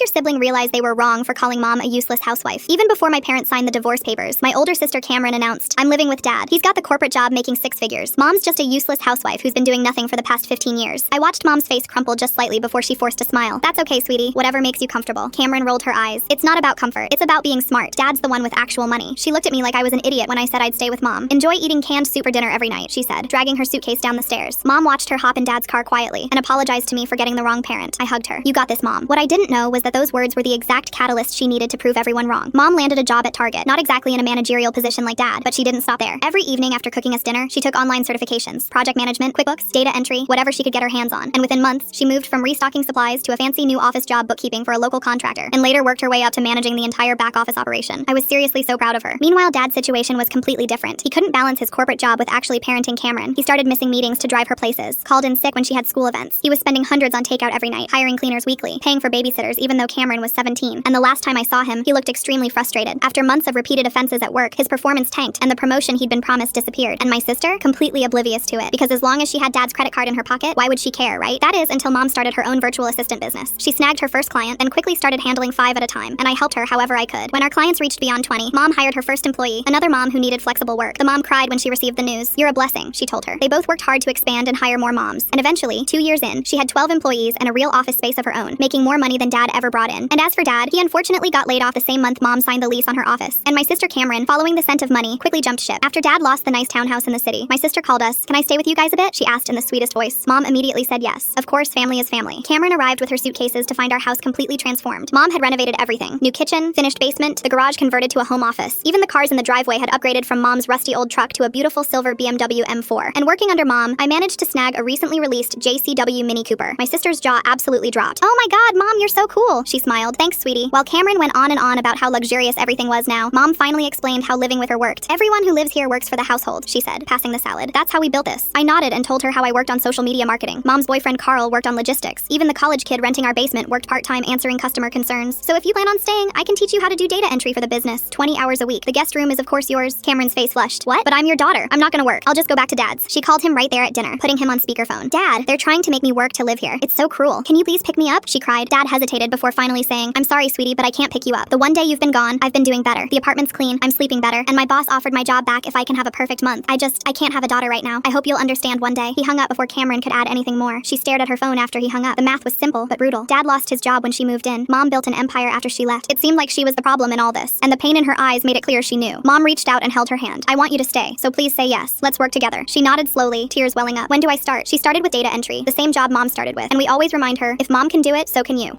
did your sibling realize they were wrong for calling mom a useless housewife? Even before my parents signed the divorce papers, my older sister Cameron announced, I'm living with dad. He's got the corporate job making 6 figures. Mom's just a useless housewife who's been doing nothing for the past 15 years. I watched mom's face crumple just slightly before she forced a smile. That's okay, sweetie. Whatever makes you comfortable. Cameron rolled her eyes. It's not about comfort. It's about being smart. Dad's the one with actual money. She looked at me like I was an idiot when I said I'd stay with mom. Enjoy eating canned soup for dinner every night, she said, dragging her suitcase down the stairs. Mom watched her hop in dad's car quietly and apologized to me for getting the wrong parent. I hugged her. You got this, mom. What I didn't know was that those words were the exact catalyst she needed to prove everyone wrong. Mom landed a job at Target, not exactly in a managerial position like dad, but she didn't stop there. Every evening after cooking us dinner, she took online certifications, project management, QuickBooks, data entry, whatever she could get her hands on. And within months, she moved from restocking supplies to a fancy new office job bookkeeping for a local contractor, and later worked her way up to managing the entire back office operation. I was seriously so proud of her. Meanwhile, dad's situation was completely different. He couldn't balance his corporate job with actually parenting Cameron. He started missing meetings to drive her places, called in sick when she had school events. He was spending hundreds on takeout every night, hiring cleaners weekly, paying for babysitters even though Cameron was 17. And the last time I saw him, he looked extremely frustrated. After months of repeated offenses at work, his performance tanked and the promotion he'd been promised disappeared. And my sister, completely oblivious to it, because as long as she had dad's credit card in her pocket, why would she care, right? That is until mom started her own virtual assistant business. She snagged her first client, then quickly started handling 5 at a time, and I helped her however I could. When our clients reached beyond 20, mom hired her first employee, another mom who needed flexible work. The mom cried when she received the news. You're a blessing, she told her. They both worked hard to expand and hire more moms, and eventually, 2 years in, she had 12 employees and a real office space of her own, making more money than dad ever brought in. And as for dad, he unfortunately got laid off the same month mom signed the lease on her office. And my sister Cameron, following the scent of money, quickly jumped ship. After dad lost the nice townhouse in the city, my sister called us. Can I stay with you guys a bit? She asked in the sweetest voice. Mom immediately said yes. Of course, family is family. Cameron arrived with her suitcases to find our house completely transformed. Mom had renovated everything. New kitchen, finished basement, the garage converted to a home office. Even the cars in the driveway had upgraded from mom's rusty old truck to a beautiful silver BMW M4. And working under mom, I managed to snag a recently released JCW Mini Cooper. My sister's jaw absolutely dropped. Oh my god, mom, you're so cool, she smiled. Thanks, sweetie. While Cameron went on and on about how luxurious everything was now, mom finally explained how living with her worked. Everyone who lives here works for the household, she said, passing the salad. That's how we built this. I nodded and told her how I worked on social media marketing. Mom's boyfriend Carl worked on logistics. Even the college kid renting our basement worked part-time answering customer concerns. So if you plan on staying, I can teach you how to do data entry for the business, 20 hours a week. The guest room is of course yours. Cameron's face flushed. What? But I'm your daughter. I'm not gonna work. I'll just go back to dad's. She called him right there at dinner, putting him on speakerphone. Dad, they're trying to make me work to live here. It's so cruel. Can you please pick me up? She cried. Dad hesitated before finally saying, I'm sorry, sweetie, but I can't pick you up. The one day you've been gone, I've been doing better. The apartment's clean, I'm sleeping better, and my boss offered my job back if I can have a perfect month. I can't have a daughter right now. I hope you'll understand one day. He hung up before Cameron could add anything more. She stared at her phone after he hung up. The math was simple, but brutal. Dad lost his job when she moved in. Mom built an empire after she left. It seemed like she was the problem in all this, and the pain in her eyes made it clear she knew. Mom reached out and held her hand. I want you to stay, so please say yes. Let's work together. She nodded slowly, tears welling up. When do I start? She started with data entry, the same job mom started with, and we always remind her, if mom can do it, so can you.